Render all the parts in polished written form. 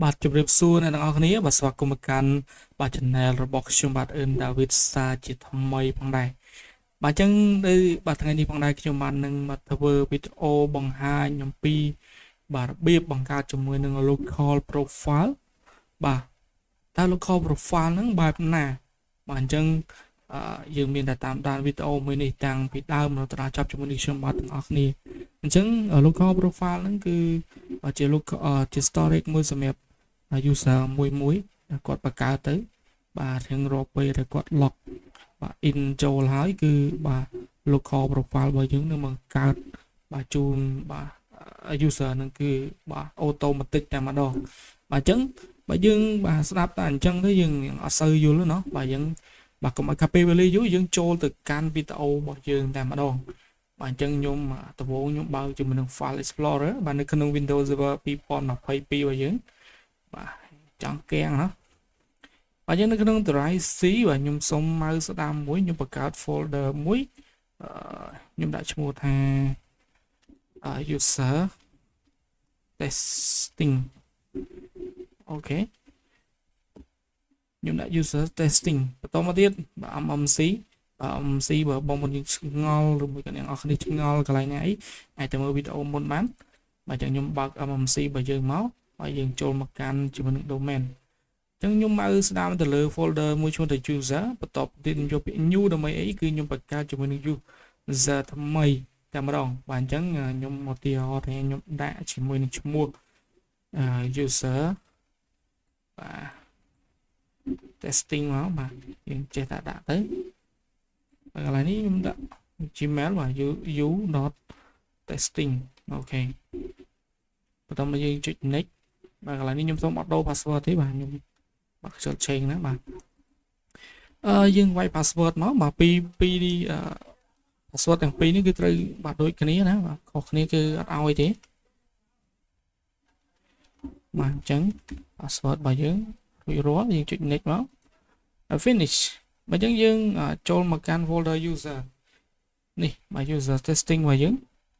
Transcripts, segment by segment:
បាទជម្រាបសួរអ្នកទាំងអស់គ្នាបាទស្វាគមន៍មកកាន់បាទ channel របស់ខ្ញុំបាទអឿនដាវីតសាជាថ្មីផងដែរបាទអញ្ចឹងនៅបាទថ្ងៃនេះផងដែរខ្ញុំបាននឹងមកធ្វើវីដេអូបង្ហាញអំពីបាទរបៀបបង្កើតជាមួយនឹង local profile បាទតើ local profile ហ្នឹងបែបណាបាទអញ្ចឹងយើងមានតែតាមដានវីដេអូមួយនេះតាំងពីដើមដល់ចប់ជាមួយនឹងខ្ញុំបាទទាំងអស់គ្នាអញ្ចឹង local profile ហ្នឹងគឺជា local ជា storage មួយសម្រាប់user មួយដែលគាត់បង្កើតទៅបាទរៀងរាល់ពេលដែលគាត់ log បាទ in ចូលហើយគឺបាទ local profile របស់យើងនឹងបង្កើតបាទជូនបាទ user នឹងគឺបាទ automatic តែម្ដងបាទអញ្ចឹងបើយើងបាទស្ដាប់តែអញ្ចឹងទៅយើងអត់សូវយល់ទេเนาะបាទយើងបាទកុំឲ្យកាពេលវេលាយូរយើងចូលទៅកាន់វីដេអូរបស់យើងតែម្ដងបាទអញ្ចឹងខ្ញុំដំបូងខ្ញុំបើកជាមួយនឹង File Explorer បាទនៅក្នុង Windows Server 2022របស់យើងបាទចង់កៀងណាបាទយើងនៅក្នុង Drive C បាទខ្ញុំសុំ mouse ស្ដាំមួយខ្ញុំបង្កើត folder មួយខ្ញុំដាក់ឈ្មោះថា user testing អូខេខ្ញុំដាក់ user testing បន្តមកទៀតបាទ MMC បាទ MMC បើបងប្អូនយើងឆ្ងល់ឬមួយក៏អ្នកនរគ្នាឆ្ងល់កន្លែងណាអីអាចទៅមើលវីដេអូមុនបានបាទចឹងខ្ញុំបើក MMC របស់យើងមកហើយយើងចូលមកកាន់ជាមួយនឹង domain ចឹងខ្ញុំមកស្ដាប់ទៅលើ folder មួយឈ្មោះថា user បន្ទាប់ទៀតខ្ញុំយកពាក្យ new ដើម្បីអីគឺខ្ញុំបង្កើតជាមួយនឹង user ថ្មីតែម្ដងបាទអញ្ចឹងខ្ញុំមកទីហោថាខ្ញុំដាក់ជាមួយនឹងឈ្មោះuser បាទ testing មកបាទយើងចេះតែដាក់ទៅហើយកន្លែងនេះខ្ញុំដាក់ gmail បាទ u.testing អូខេបន្តមកយើងចុច next បាទកន្លែងនេះខ្ញុំសូមអត់ដូរ password ទេបាទខ្ញុំបាក់ខ្ជិលឆេងណាបាទយើងវាយ password មកបាទពីpassword ទាំងពីរនេះគឺត្រូវបាទដូចគ្នាណាបាទខុសគ្នាគឺអត់ឲ្យទេបាទអញ្ចឹង password របស់យើងរួចរាល់យើងចុច next មក finish បើអញ្ចឹងយើងចូលមកកាន់ folder user នេះបាទ user testing របស់យើង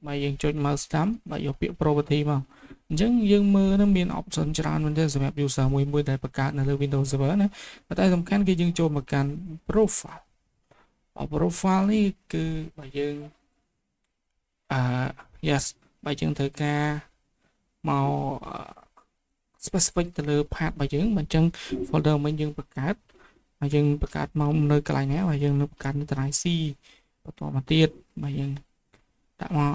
បាទយើងចុច mouse តាមបាទយកពាក្យ property មកអញ្ចឹងយើងមើលនឹងមាន option ច្រើនមែនទេសម្រាប់ user មួយដែលបង្កើតនៅលើ Windows Server ណាតែសំខាន់គឺយើងចូលមកកាន់ profile profile នេះគឺបើយើងyes បើយើងត្រូវការមក specific ទៅលើ path របស់យើងបើអញ្ចឹង folder មិញយើងបង្កើតហើយយើងបង្កើតមកនៅកន្លែងណាបាទយើងនៅបង្កើតនៅ drive C បន្តមកទៀតបាទយើងដាក់មក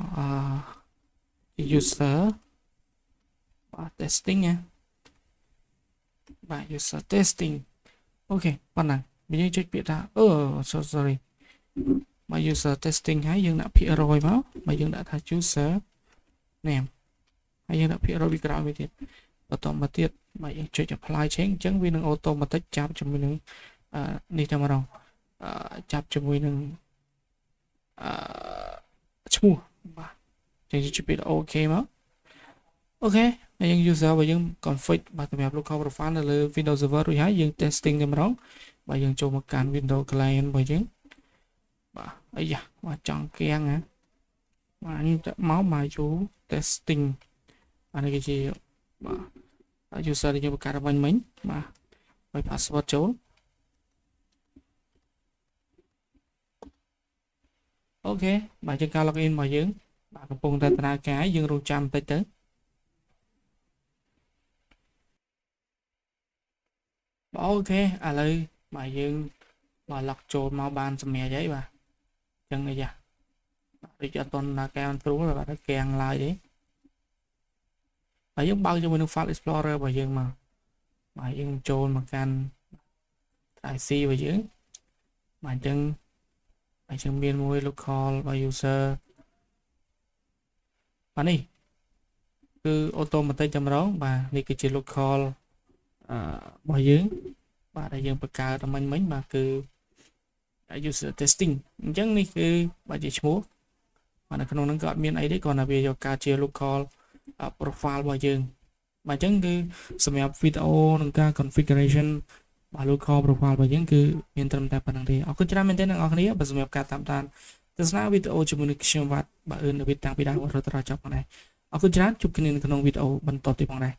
user បាទ testing ណាបាទ user testing អូខេប៉ុណ្ណាបើយើងចុចពាក្យថាsorry មក user testing ហើយយើងដាក់ភាគរយមកបើយើងដាក់ថា user name ហើយយើងដាក់ភាគរយពីក្រោយមួយទៀតបន្តមកទៀតបើយើងចុច apply change អញ្ចឹងវានឹង automatic ចាប់ជាមួយនឹងនេះតែម្ដងចាប់ជាមួយនឹងឈ្មោះបាទចឹងចុចពាក្យ OK មកអូខេហើយយើង user របស់យើង config បាទសម្រាប់ local profile នៅលើ Windows Server រួចហើយយើង testing តែម្ដងបាទយើងចូលមកកាន់ Windows Client របស់យើងបាទអីយ៉ាបាទចង់កៀងណាបាទខ្ញុំចាក់មកមកយូ testing បាទនេះគឺជាបាទ user ដែលយើងបង្កើតវិញមិញបាទឲ្យ password ចូលអូខេបាទជាការ login របស់យើងបាទកំពុងតែដំណើរការយើងរងចាំបន្តិចទៅបាទអូខេឥឡូវបាទយើងបាទ log ចូលមកបានសម្រាប់ហើយបាទអញ្ចឹងអីយ៉ាដូចអត់ទាន់ដំណើរការស្រួលបាទកៀងឡើយទេហើយយើងបើកជាមួយនឹង File Explorer របស់យើងមកបាទយើងចូលមកកាន់ Drive C របស់យើងបាទអញ្ចឹងមានមួយ local របស់ user បាទនេះគឺ automatic តែម្ដងបាទនេះគឺជា local របស់យើងបាទដែលយើងបង្កើតមិញបាទគឺ user testing អញ្ចឹងនេះគឺបាទជាឈ្មោះបាទនៅក្នុងហ្នឹងក៏អត់មានអីទេគ្រាន់តែវាយកកើតជា local profile របស់យើងបាទអញ្ចឹងគឺសម្រាប់វីដេអូនិងការ configuration បាទ local profile របស់យើងគឺមានត្រឹមតែប៉ុណ្្នឹងទេអរគុណច្រើនមែនទែនអ្នកនរគ្នាបាទសម្រាប់ការតាមដានទស្សនាវីដេអូជាមួយនឹងខ្ញុំបាទអឿនដាវីតតាំងពីដើមរហូតដល់ចប់ផងដែរអរគុណច្រើនជួបគ្នានៅក្នុងវីដេអូបន្តទៀតផងដែរ